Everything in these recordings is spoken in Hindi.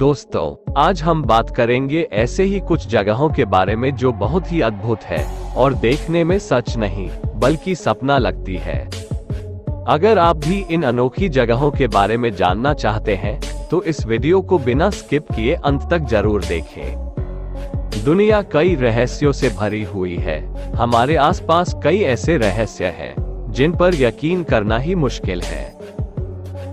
दोस्तों, आज हम बात करेंगे ऐसे ही कुछ जगहों के बारे में जो बहुत ही अद्भुत है और देखने में सच नहीं बल्कि सपना लगती है। अगर आप भी इन अनोखी जगहों के बारे में जानना चाहते हैं तो इस वीडियो को बिना स्किप किए अंत तक जरूर देखें। दुनिया कई रहस्यों से भरी हुई है। हमारे आसपास कई ऐसे रहस्य हैं जिन पर यकीन करना ही मुश्किल है।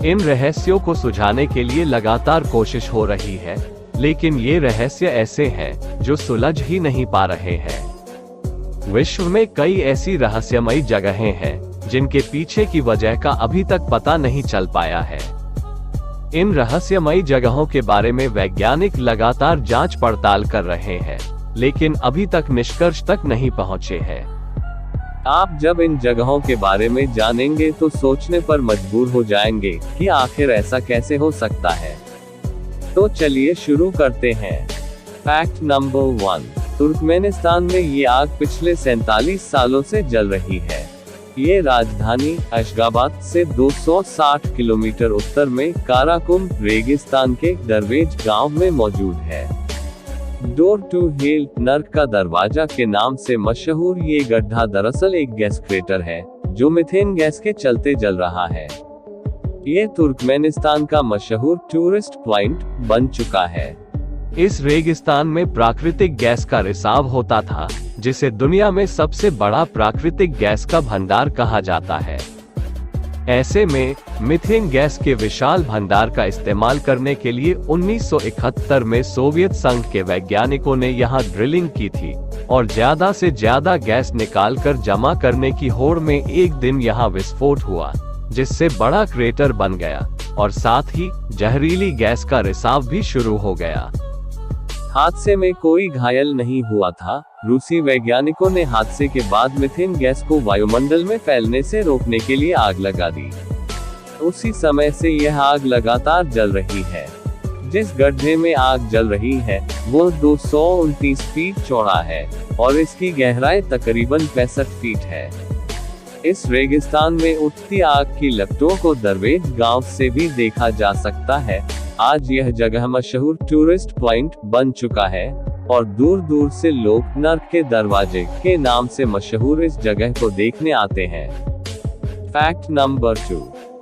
इन रहस्यों को सुलझाने के लिए लगातार कोशिश हो रही है, लेकिन ये रहस्य ऐसे हैं जो सुलझ ही नहीं पा रहे हैं। विश्व में कई ऐसी रहस्यमयी जगहें हैं जिनके पीछे की वजह का अभी तक पता नहीं चल पाया है। इन रहस्यमयी जगहों के बारे में वैज्ञानिक लगातार जांच पड़ताल कर रहे हैं, लेकिन अभी तक निष्कर्ष तक नहीं पहुंचे हैं। आप जब इन जगहों के बारे में जानेंगे तो सोचने पर मजबूर हो जाएंगे कि आखिर ऐसा कैसे हो सकता है। तो चलिए शुरू करते हैं। फैक्ट नंबर 1, तुर्कमेनिस्तान में ये आग पिछले 47 सालों से जल रही है। ये राजधानी अशगाबाद से 260 किलोमीटर उत्तर में काराकुम रेगिस्तान के दरवेज गांव में मौजूद है। डोर टू हेल, नर्क का दरवाजा के नाम से मशहूर ये गड्ढा दरअसल एक गैस क्रेटर है जो मीथेन गैस के चलते जल रहा है। ये तुर्कमेनिस्तान का मशहूर टूरिस्ट पॉइंट बन चुका है। इस रेगिस्तान में प्राकृतिक गैस का रिसाव होता था, जिसे दुनिया में सबसे बड़ा प्राकृतिक गैस का भंडार कहा जाता है। ऐसे में मीथेन गैस के विशाल भंडार का इस्तेमाल करने के लिए 1971 में सोवियत संघ के वैज्ञानिकों ने यहां ड्रिलिंग की थी और ज्यादा से ज्यादा गैस निकालकर जमा करने की होड़ में एक दिन यहां विस्फोट हुआ, जिससे बड़ा क्रेटर बन गया और साथ ही जहरीली गैस का रिसाव भी शुरू हो गया। हादसे में कोई घायल नहीं हुआ था। रूसी वैज्ञानिकों ने हादसे के बाद मीथेन गैस को वायुमंडल में फैलने से रोकने के लिए आग लगा दी। उसी समय से यह आग लगातार जल रही है। जिस गड्ढे में आग जल रही है वो 229 फीट चौड़ा है और इसकी गहराई तकरीबन 65 फीट है। इस रेगिस्तान में उठती आग की लपटों को दरवेज गांव से भी देखा जा सकता है। आज यह जगह मशहूर टूरिस्ट पॉइंट बन चुका है और दूर दूर से लोग नर्क के दरवाजे के नाम से मशहूर इस जगह को देखने आते हैं। फैक्ट नंबर 2,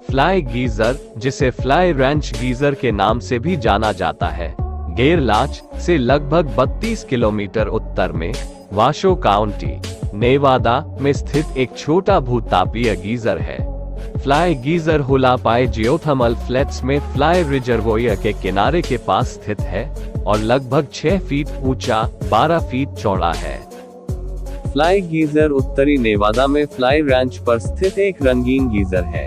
फ्लाई गीजर, जिसे फ्लाई रैंच गीजर के नाम से भी जाना जाता है, गेरलाच से लगभग 32 किलोमीटर उत्तर में वाशो काउंटी, नेवादा में स्थित एक छोटा भूतापीय गीजर है। फ्लाई गीजर हुलापाई जियोथर्मल फ्लैट्स में फ्लाई रिजर्वोयर के किनारे के पास स्थित है और लगभग 6 फीट ऊंचा, 12 फीट चौड़ा है। फ्लाई गीजर उत्तरी नेवादा में फ्लाई रैंच पर स्थित एक रंगीन गीजर है।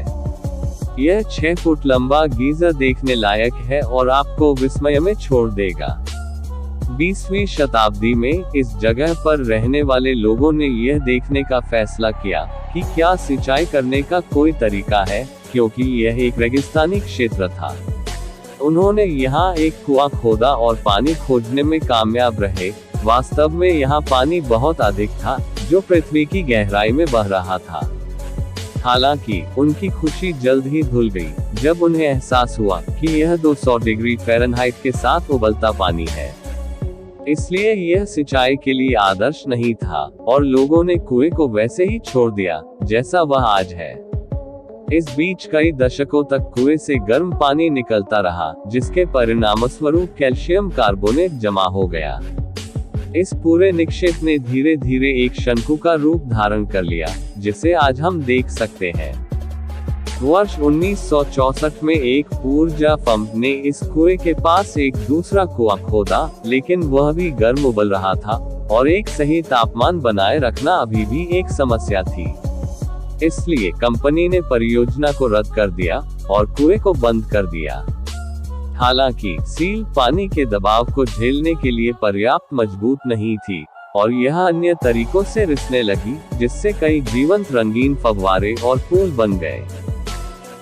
यह 6 फुट लंबा गीजर देखने लायक है और आपको विस्मय में छोड़ देगा। 20वीं शताब्दी में इस जगह पर रहने वाले लोगों ने यह देखने का फैसला किया कि क्या सिंचाई करने का कोई तरीका है, क्योंकि यह एक रेगिस्तानी क्षेत्र था। उन्होंने यहाँ एक कुआं खोदा और पानी खोजने में कामयाब रहे। वास्तव में यहाँ पानी बहुत अधिक था जो पृथ्वी की गहराई में बह रहा था। हालांकि उनकी खुशी जल्द ही धुल गई जब उन्हें एहसास हुआ कि यह 200 डिग्री फ़ारेनहाइट के साथ उबलता पानी है। इसलिए यह सिंचाई के लिए आदर्श नहीं था और लोगों ने कुएं को वैसे ही छोड़ दिया जैसा वह आज है। इस बीच कई दशकों तक कुएं से गर्म पानी निकलता रहा, जिसके परिणामस्वरूप कैल्शियम कार्बोनेट जमा हो गया। इस पूरे निक्षेप ने धीरे धीरे एक शंकु का रूप धारण कर लिया, जिसे आज हम देख सकते हैं। वर्ष 1964 में एक ऊर्जा पंप ने इस कुएं के पास एक दूसरा कुआं खोदा, लेकिन वह भी गर्म उबल रहा था और एक सही तापमान बनाए रखना अभी भी एक समस्या थी। इसलिए कंपनी ने परियोजना को रद्द कर दिया और कुएं को बंद कर दिया। हालांकि सील पानी के दबाव को झेलने के लिए पर्याप्त मजबूत नहीं थी और यह अन्य तरीकों से रिसने लगी, जिससे कई जीवंत रंगीन फव्वारे और पूल बन गए।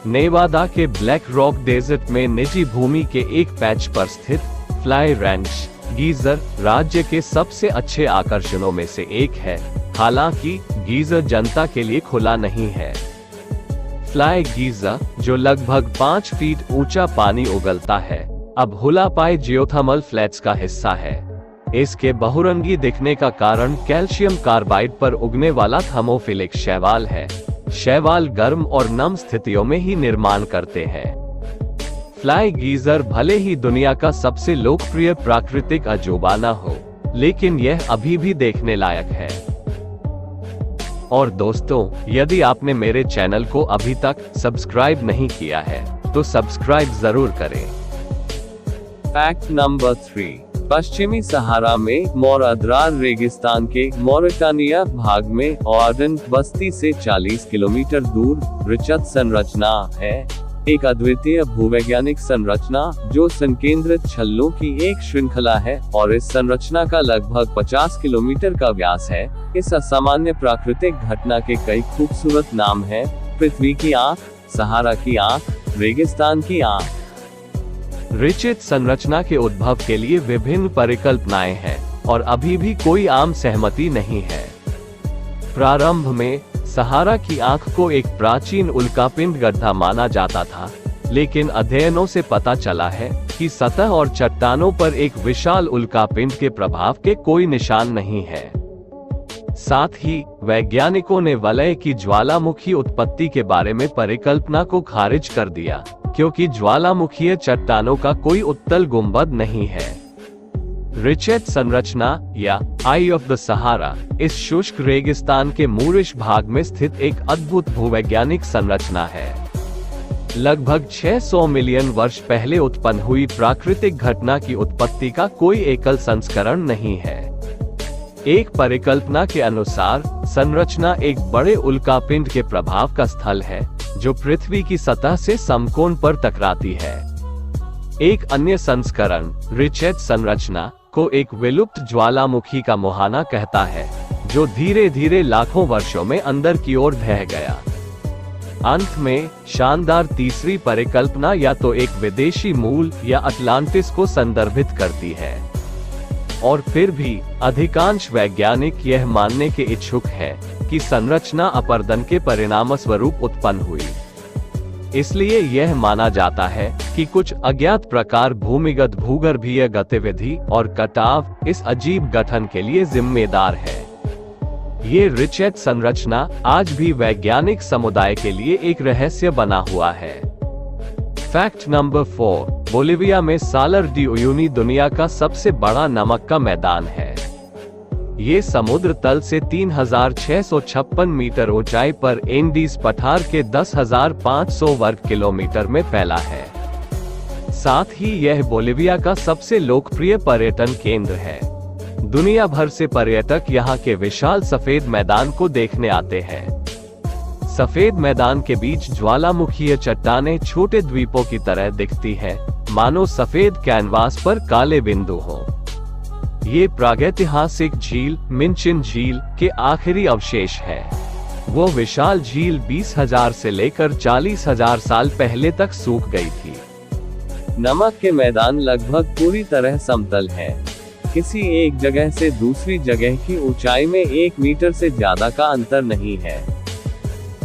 नेवादा के ब्लैक रॉक डेजर्ट में निजी भूमि के एक पैच पर स्थित फ्लाई रैंच गीजर राज्य के सबसे अच्छे आकर्षणों में से एक है। हालांकि गीजर जनता के लिए खुला नहीं है। फ्लाई गीजर, जो लगभग 5 फीट ऊंचा पानी उगलता है, अब हुलापाई जियोथर्मल फ्लैट्स का हिस्सा है। इसके बहुरंगी दिखने का कारण कैल्शियम कार्बाइड पर उगने वाला थर्मोफिलिक शैवाल है। शैवाल गर्म और नम स्थितियों में ही निर्माण करते हैं। फ्लाई गीजर भले ही दुनिया का सबसे लोकप्रिय प्राकृतिक अजूबा न हो, लेकिन यह अभी भी देखने लायक है। और दोस्तों, यदि आपने मेरे चैनल को अभी तक सब्सक्राइब नहीं किया है तो सब्सक्राइब जरूर करें। फैक्ट नंबर 3, पश्चिमी सहारा में मोरादरार रेगिस्तान के मोरिटानिया भाग में ओआडेन बस्ती से 40 किलोमीटर दूर रिचत संरचना है, एक अद्वितीय भूवैज्ञानिक संरचना जो संकेंद्रित छल्लों की एक श्रृंखला है और इस संरचना का लगभग 50 किलोमीटर का व्यास है। इस असामान्य प्राकृतिक घटना के कई खूबसूरत नाम हैं: पृथ्वी की आंख, सहारा की आंख, रेगिस्तान की आंख। रिचत संरचना के उद्भव के लिए विभिन्न परिकल्पनाएं हैं और अभी भी कोई आम सहमति नहीं है। प्रारंभ में सहारा की आंख को एक प्राचीन उल्कापिंड गड्ढा माना जाता था, लेकिन अध्ययनों से पता चला है कि सतह और चट्टानों पर एक विशाल उल्कापिंड के प्रभाव के कोई निशान नहीं है। साथ ही वैज्ञानिकों ने वलय की ज्वालामुखी उत्पत्ति के बारे में परिकल्पना को खारिज कर दिया, क्योंकि ज्वालामुखीय चट्टानों का कोई उत्तल गुंबद नहीं है। रिचेट संरचना या आई ऑफ द सहारा इस शुष्क रेगिस्तान के मूरिश भाग में स्थित एक अद्भुत भूवैज्ञानिक संरचना है। लगभग 600 मिलियन वर्ष पहले उत्पन्न हुई प्राकृतिक घटना की उत्पत्ति का कोई एकल संस्करण नहीं है। एक परिकल्पना के अनुसार संरचना एक बड़े उल्कापिंड के प्रभाव का स्थल है, जो पृथ्वी की सतह से समकोण पर टकराती है। एक अन्य संस्करण रिचेट संरचना को एक विलुप्त ज्वालामुखी का मुहाना कहता है, जो धीरे धीरे लाखों वर्षों में अंदर की ओर ढह गया। अंत में शानदार तीसरी परिकल्पना या तो एक विदेशी मूल या अटलांटिस को संदर्भित करती है, और फिर भी अधिकांश वैज्ञानिक यह मानने के इच्छुक है कि संरचना अपरदन के परिणामस्वरूप उत्पन्न हुई। इसलिए यह माना जाता है कि कुछ अज्ञात प्रकार भूमिगत भूगर्भीय गतिविधि और कटाव इस अजीब गठन के लिए जिम्मेदार है। ये रिचेट संरचना आज भी वैज्ञानिक समुदाय के लिए एक रहस्य बना हुआ है। फैक्ट नंबर 4, बोलिविया में सालर डी उयूनी दुनिया का सबसे बड़ा नमक का मैदान है। ये समुद्र तल से 3656 मीटर ऊंचाई पर एंडीज पठार के 10,500 वर्ग किलोमीटर में फैला है। साथ ही यह बोलिविया का सबसे लोकप्रिय पर्यटन केंद्र है। दुनिया भर से पर्यटक यहाँ के विशाल सफेद मैदान को देखने आते हैं। सफेद मैदान के बीच ज्वालामुखीय चट्टानें छोटे द्वीपों की तरह दिखती हैं, मानो सफेद कैनवास पर काले बिंदु हों। ये प्रागैतिहासिक झील मिंचिन झील के आखिरी अवशेष है। वो विशाल झील 20,000 से लेकर 40,000 साल पहले तक सूख गई थी। नमक के मैदान लगभग पूरी तरह समतल है। किसी एक जगह से दूसरी जगह की ऊंचाई में 1 मीटर से ज्यादा का अंतर नहीं है।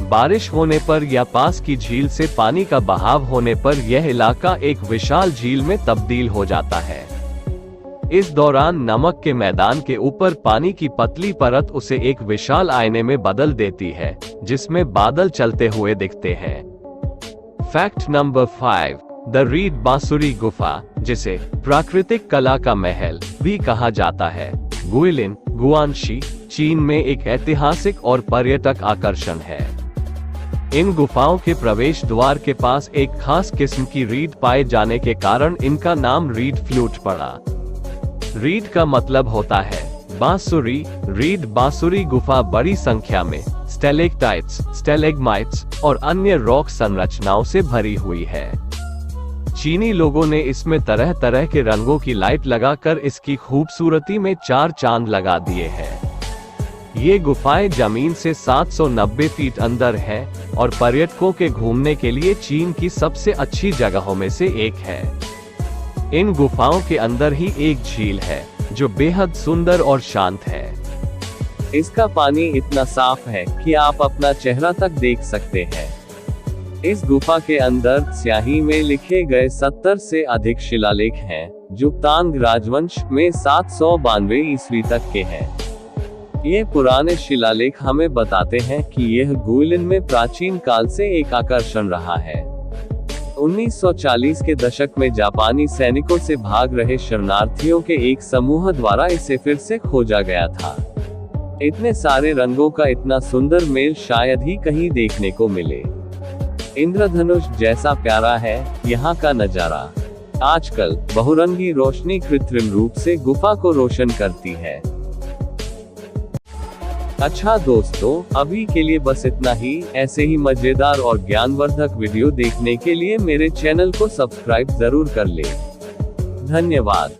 बारिश होने पर या पास की झील से पानी का बहाव होने पर यह इलाका एक विशाल झील में तब्दील हो जाता है। इस दौरान नमक के मैदान के ऊपर पानी की पतली परत उसे एक विशाल आईने में बदल देती है, जिसमें बादल चलते हुए दिखते हैं। फैक्ट नंबर 5, द रीड बांसुरी गुफा, जिसे प्राकृतिक कला का महल भी कहा जाता है, गुइलिन गुआंशी चीन में एक ऐतिहासिक और पर्यटक आकर्षण है। इन गुफाओं के प्रवेश द्वार के पास एक खास किस्म की रीड पाए जाने के कारण इनका नाम रीड फ्लूट पड़ा। रीड का मतलब होता है बांसुरी। रीड बांसुरी गुफा बड़ी संख्या में स्टेलेक्टाइट्स, स्टेलेग्माइट्स और अन्य रॉक संरचनाओं से भरी हुई है। चीनी लोगों ने इसमें तरह तरह के रंगों की लाइट लगाकर इसकी खूबसूरती में 4 चांद लगा दिए हैं। ये गुफाएं जमीन से 790 फीट अंदर है और पर्यटकों के घूमने के लिए चीन की सबसे अच्छी जगहों में से एक है। इन गुफाओं के अंदर ही एक झील है जो बेहद सुंदर और शांत है। इसका पानी इतना साफ है कि आप अपना चेहरा तक देख सकते हैं। इस गुफा के अंदर स्याही में लिखे गए 70 से अधिक शिलालेख हैं, जो तांग राजवंश में 792 ईस्वी तक के हैं। ये पुराने शिलालेख हमें बताते हैं कि यह गुइलिन में प्राचीन काल से एक आकर्षण रहा है। 1940 के दशक में जापानी सैनिकों से भाग रहे शरणार्थियों के एक समूह द्वारा इसे फिर से खोजा गया था। इतने सारे रंगों का इतना सुंदर मेल शायद ही कहीं देखने को मिले। इंद्रधनुष जैसा प्यारा है यहाँ का नजारा। आजकल बहुरंगी रोशनी कृत्रिम रूप से गुफा को रोशन करती है। अच्छा दोस्तों, अभी के लिए बस इतना ही। ऐसे ही मजेदार और ज्ञानवर्धक वीडियो देखने के लिए मेरे चैनल को सब्सक्राइब जरूर कर ले। धन्यवाद।